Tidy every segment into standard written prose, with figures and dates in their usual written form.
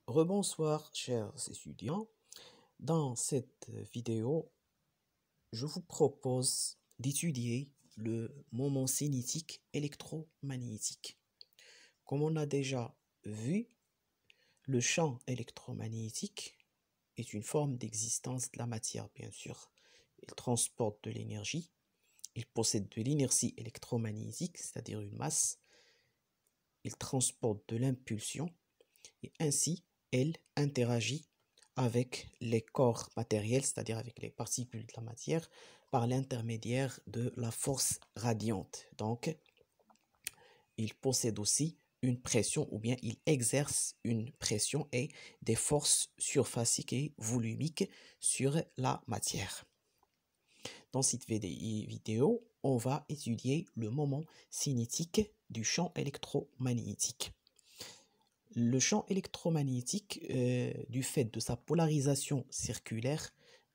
Rebonsoir, chers étudiants. Dans cette vidéo, je vous propose d'étudier le moment cinétique électromagnétique. Comme on a déjà vu, le champ électromagnétique est une forme d'existence de la matière, bien sûr. Il transporte de l'énergie, il possède de l'inertie électromagnétique, c'est-à-dire une masse, il transporte de l'impulsion et ainsi elle interagit avec les corps matériels, c'est-à-dire avec les particules de la matière, par l'intermédiaire de la force radiante. Donc, il possède aussi une pression ou bien il exerce une pression et des forces surfaciques et volumiques sur la matière. Dans cette vidéo, on va étudier le moment cinétique du champ électromagnétique. Le champ électromagnétique, du fait de sa polarisation circulaire,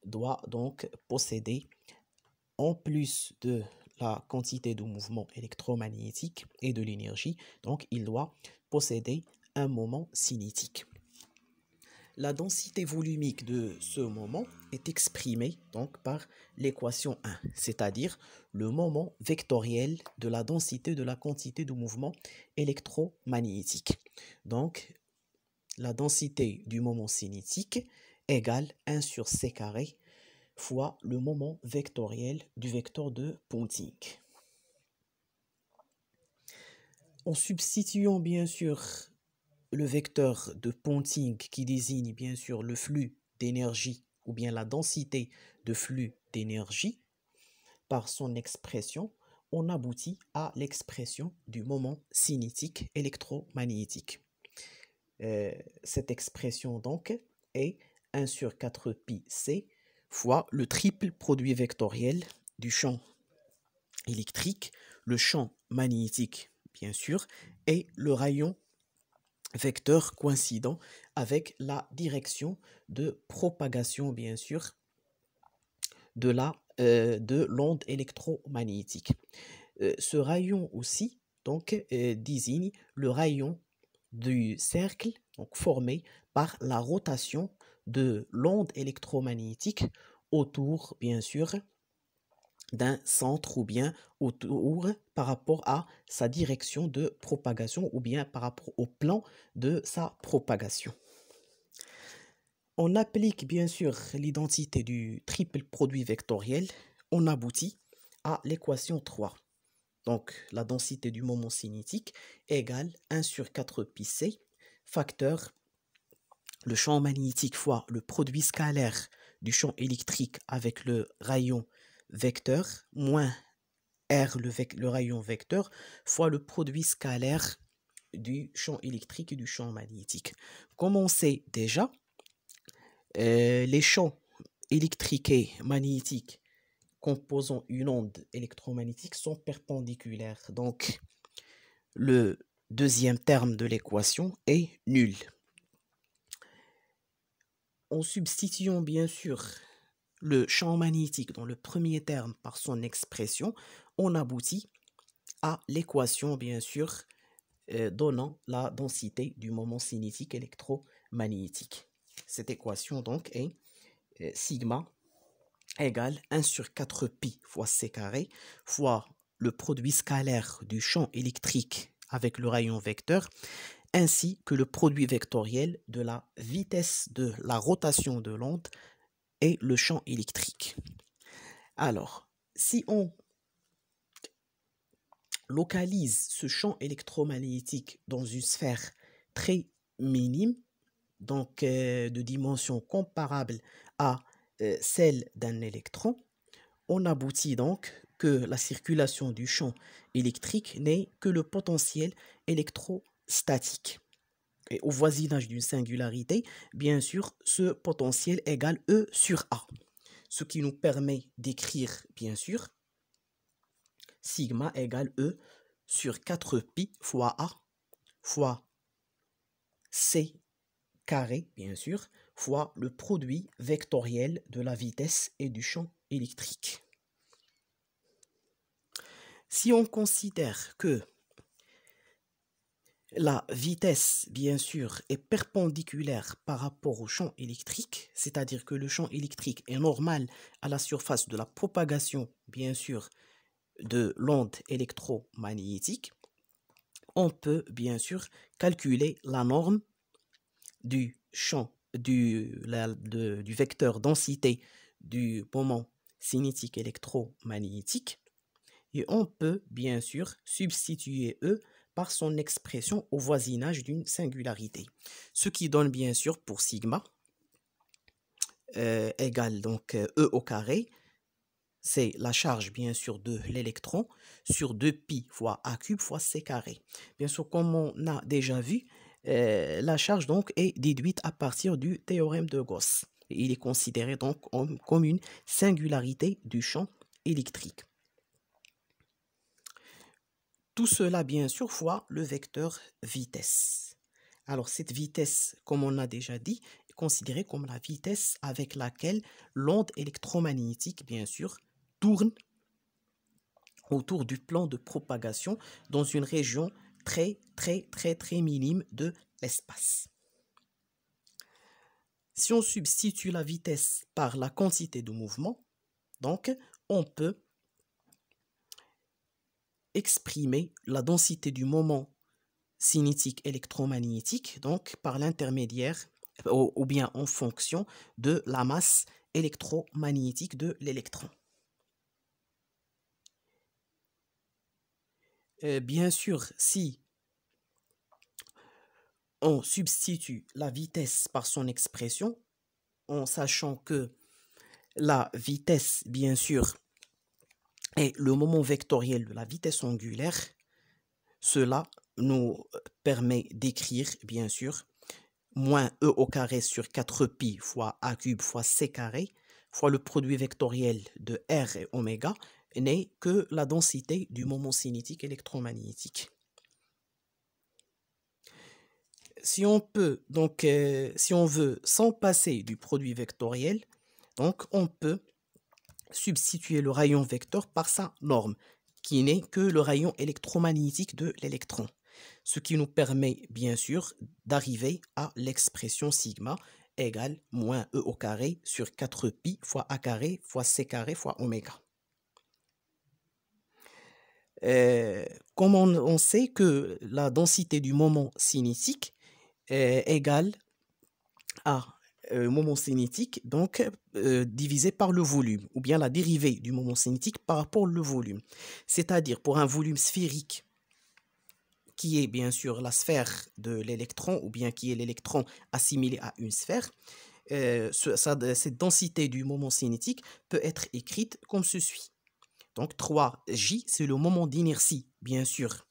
doit donc posséder, en plus de la quantité de mouvement électromagnétique et de l'énergie, donc il doit posséder un moment cinétique. La densité volumique de ce moment est exprimée donc par l'équation 1, c'est-à-dire le moment vectoriel de la densité de la quantité de mouvement électromagnétique. Donc, la densité du moment cinétique égale 1 sur c carré fois le moment vectoriel du vecteur de Ponting. En substituant bien sûr le vecteur de Ponting qui désigne bien sûr le flux d'énergie ou bien la densité de flux d'énergie par son expression, on aboutit à l'expression du moment cinétique électromagnétique. Cette expression donc est 1 sur 4 pi c fois le triple produit vectoriel du champ électrique, le champ magnétique bien sûr, et le rayon vecteur coïncident avec la direction de propagation bien sûr de l'onde électromagnétique. Ce rayon aussi donc désigne le rayon du cercle donc formé par la rotation de l'onde électromagnétique autour bien sûr d'un centre ou bien autour par rapport à sa direction de propagation ou bien par rapport au plan de sa propagation. On applique bien sûr l'identité du triple produit vectoriel, on aboutit à l'équation 3. Donc la densité du moment cinétique égale 1 sur 4 pi c facteur le champ magnétique fois le produit scalaire du champ électrique avec le rayon vecteur moins R le rayon vecteur fois le produit scalaire du champ électrique et du champ magnétique. Comme on sait déjà, les champs électriques et magnétiques composant une onde électromagnétique sont perpendiculaires. Donc, le deuxième terme de l'équation est nul. En substituant bien sûr le champ magnétique dans le premier terme par son expression, on aboutit à l'équation bien sûr donnant la densité du moment cinétique électromagnétique. Cette équation donc est sigma égale 1 sur 4 pi fois c carré fois le produit scalaire du champ électrique avec le rayon vecteur ainsi que le produit vectoriel de la vitesse de la rotation de l'onde et le champ électrique. Alors, si on localise ce champ électromagnétique dans une sphère très minime, donc de dimension comparable à celle d'un électron, on aboutit donc que la circulation du champ électrique n'est que le potentiel électrostatique. Et au voisinage d'une singularité, bien sûr, ce potentiel égale E sur A. Ce qui nous permet d'écrire, bien sûr, sigma égale E sur 4 pi fois A fois C carré, bien sûr, fois le produit vectoriel de la vitesse et du champ électrique. Si on considère que La vitesse, bien sûr, est perpendiculaire par rapport au champ électrique, c'est-à-dire que le champ électrique est normal à la surface de la propagation, bien sûr, de l'onde électromagnétique. On peut, bien sûr, calculer la norme du champ, du vecteur densité du moment cinétique électromagnétique. Et on peut, bien sûr, substituer E par son expression au voisinage d'une singularité. Ce qui donne, bien sûr, pour sigma, égale donc E au carré, c'est la charge, bien sûr, de l'électron sur 2pi fois A cube fois C carré. Bien sûr, comme on a déjà vu, la charge donc est déduite à partir du théorème de Gauss. Il est considéré donc comme une singularité du champ électrique. Tout cela, bien sûr, fois le vecteur vitesse. Alors, cette vitesse, comme on a déjà dit, est considérée comme la vitesse avec laquelle l'onde électromagnétique, bien sûr, tourne autour du plan de propagation dans une région très minime de l'espace. Si on substitue la vitesse par la quantité de mouvement, donc, on peut exprimer la densité du moment cinétique électromagnétique, donc par l'intermédiaire ou bien en fonction de la masse électromagnétique de l'électron. Bien sûr, si on substitue la vitesse par son expression, en sachant que la vitesse, bien sûr, est le moment vectoriel de la vitesse angulaire, cela nous permet d'écrire, bien sûr, moins E au carré sur 4pi fois A cube fois C carré fois le produit vectoriel de R et oméga n'est que la densité du moment cinétique électromagnétique. Si on peut, donc, si on veut s'en passer du produit vectoriel, donc on peut substituer le rayon vecteur par sa norme, qui n'est que le rayon électromagnétique de l'électron. Ce qui nous permet, bien sûr, d'arriver à l'expression sigma égale moins E au carré sur 4pi fois A carré fois C carré fois oméga. Comme on sait que la densité du moment cinétique est égale à moment cinétique, donc divisé par le volume, ou bien la dérivée du moment cinétique par rapport au volume. C'est-à-dire pour un volume sphérique, qui est bien sûr la sphère de l'électron, ou bien qui est l'électron assimilé à une sphère, cette densité du moment cinétique peut être écrite comme ceci. Donc 3J, c'est le moment d'inertie, bien sûr,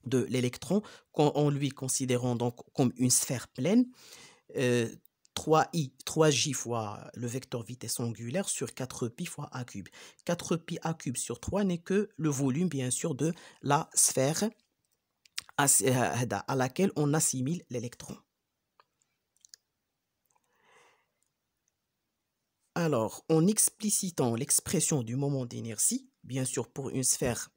de l'électron, en lui considérant donc comme une sphère pleine. 3J fois le vecteur vitesse angulaire sur 4pi fois A cube. 4pi A cube sur 3 n'est que le volume, bien sûr, de la sphère à laquelle on assimile l'électron. Alors, en explicitant l'expression du moment d'inertie, bien sûr pour une sphère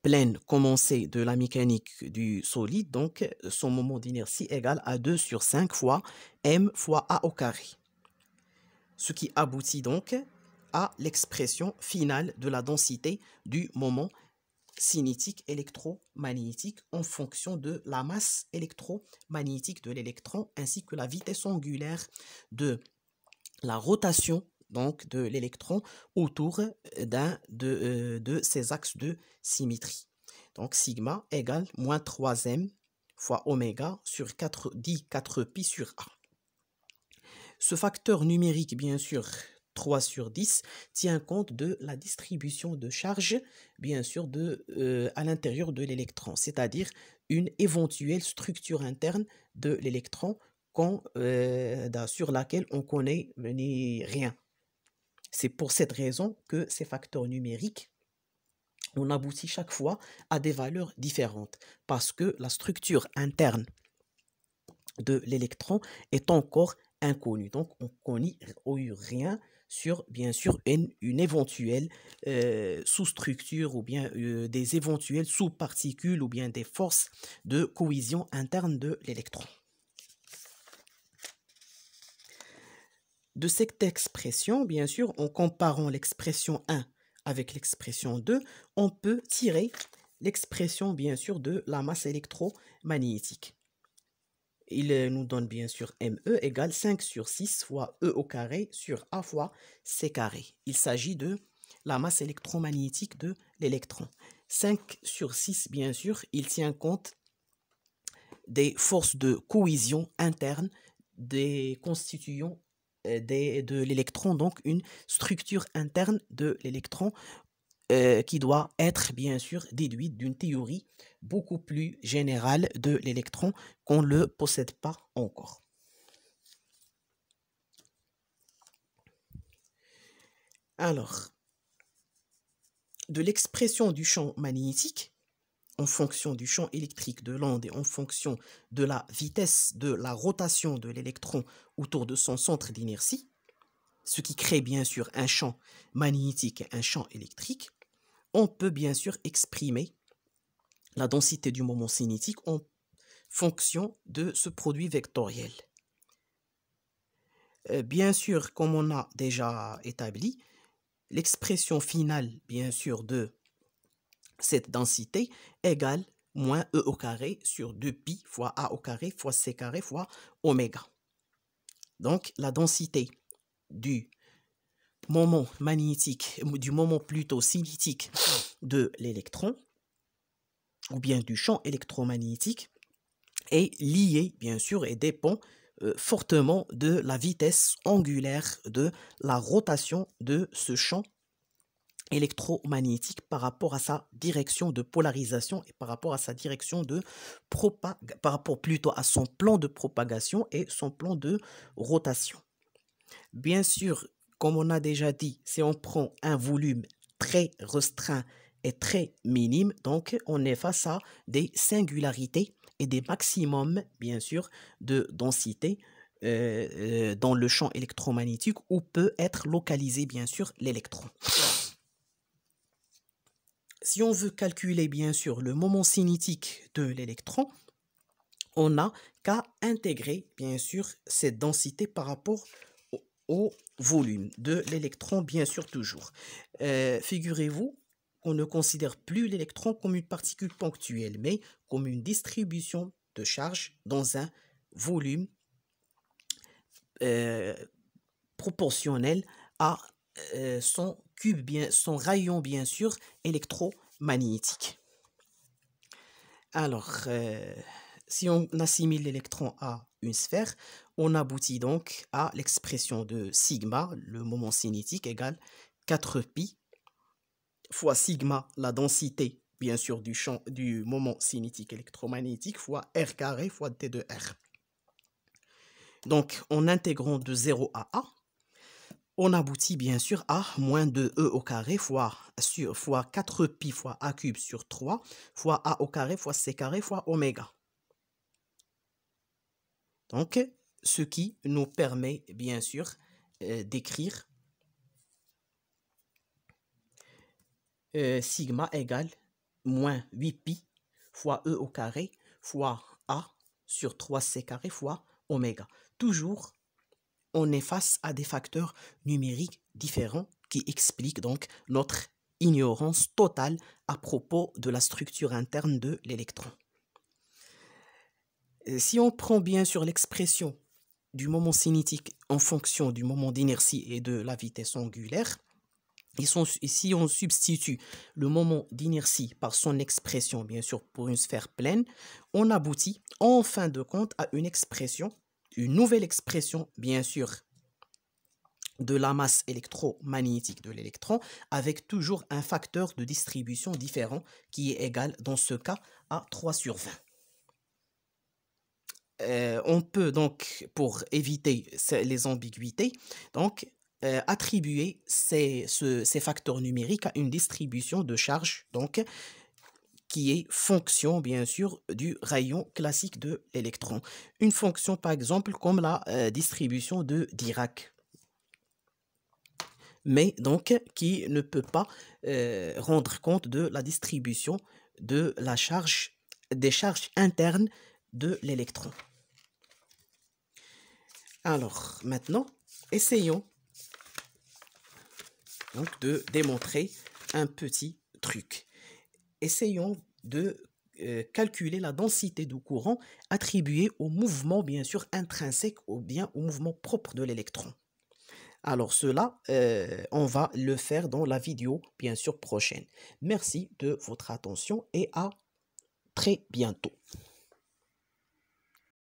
pleine commencée de la mécanique du solide, donc son moment d'inertie égale à 2 sur 5 fois m fois a au carré. Ce qui aboutit donc à l'expression finale de la densité du moment cinétique électromagnétique en fonction de la masse électromagnétique de l'électron ainsi que la vitesse angulaire de la rotation donc de l'électron autour de ces axes de symétrie. Donc sigma égale moins 3m fois oméga sur 4pi sur A. Ce facteur numérique, bien sûr, 3 sur 10, tient compte de la distribution de charge, bien sûr, à l'intérieur de l'électron, c'est-à-dire une éventuelle structure interne de l'électron sur laquelle on connaît rien. C'est pour cette raison que ces facteurs numériques, on aboutit chaque fois à des valeurs différentes, parce que la structure interne de l'électron est encore inconnue. Donc, on ne connaît rien sur, bien sûr, une éventuelle sous-structure ou bien des éventuelles sous-particules ou bien des forces de cohésion interne de l'électron. De cette expression, bien sûr, en comparant l'expression 1 avec l'expression 2, on peut tirer l'expression, bien sûr, de la masse électromagnétique. Il nous donne, bien sûr, ME égale 5 sur 6 fois E au carré sur A fois C carré. Il s'agit de la masse électromagnétique de l'électron. 5 sur 6, bien sûr, il tient compte des forces de cohésion interne des constituants de l'électron, donc une structure interne de l'électron qui doit être bien sûr déduite d'une théorie beaucoup plus générale de l'électron qu'on ne le possède pas encore. Alors, de l'expression du champ magnétique en fonction du champ électrique de l'onde et en fonction de la vitesse de la rotation de l'électron autour de son centre d'inertie, ce qui crée bien sûr un champ magnétique et un champ électrique, on peut bien sûr exprimer la densité du moment cinétique en fonction de ce produit vectoriel. Bien sûr, comme on a déjà établi, l'expression finale, bien sûr, de cette densité égale moins E au carré sur 2pi fois A au carré fois C carré fois oméga. Donc, la densité du moment magnétique, du moment plutôt cinétique de l'électron, ou bien du champ électromagnétique, est liée, bien sûr, et dépend fortement de la vitesse angulaire de la rotation de ce champ électromagnétique par rapport à sa direction de polarisation et par rapport à sa direction de par rapport plutôt à son plan de propagation et son plan de rotation. Bien sûr, comme on a déjà dit, si on prend un volume très restreint et très minime, donc on est face à des singularités et des maximums, bien sûr, de densité dans le champ électromagnétique où peut être localisé, bien sûr, l'électron. Si on veut calculer, bien sûr, le moment cinétique de l'électron, on n'a qu'à intégrer, bien sûr, cette densité par rapport au volume de l'électron, bien sûr, toujours. Figurez-vous qu'on ne considère plus l'électron comme une particule ponctuelle, mais comme une distribution de charge dans un volume proportionnel à son cube, son rayon, bien sûr, électromagnétique. Alors, si on assimile l'électron à une sphère, on aboutit donc à l'expression de sigma, le moment cinétique, égale 4pi fois sigma, la densité, bien sûr, du champ du moment cinétique électromagnétique, fois r carré fois t de r. Donc, en intégrant de 0 à a, on aboutit bien sûr à moins 2e au carré fois 4pi fois a cube sur 3 fois a au carré fois c carré fois oméga. Donc, ce qui nous permet bien sûr d'écrire sigma égale moins 8pi fois e au carré fois a sur 3c carré fois oméga. Toujours, on est face à des facteurs numériques différents qui expliquent donc notre ignorance totale à propos de la structure interne de l'électron. Si on prend bien sûr l'expression du moment cinétique en fonction du moment d'inertie et de la vitesse angulaire, et si on substitue le moment d'inertie par son expression, bien sûr, pour une sphère pleine, on aboutit en fin de compte à une expression, une nouvelle expression, bien sûr, de la masse électromagnétique de l'électron, avec toujours un facteur de distribution différent qui est égal, dans ce cas, à 3 sur 20. On peut donc, pour éviter les ambiguïtés, donc attribuer ces facteurs numériques à une distribution de charge, donc qui est fonction, bien sûr, du rayon classique de l'électron. Une fonction, par exemple, comme la distribution de Dirac. mais donc qui ne peut pas rendre compte de la distribution de la charge, des charges internes de l'électron. Alors maintenant, essayons donc de démontrer un petit truc. Essayons de calculer la densité du courant attribuée au mouvement, bien sûr, intrinsèque ou bien au mouvement propre de l'électron. Alors cela, on va le faire dans la vidéo, bien sûr, prochaine. Merci de votre attention et à très bientôt.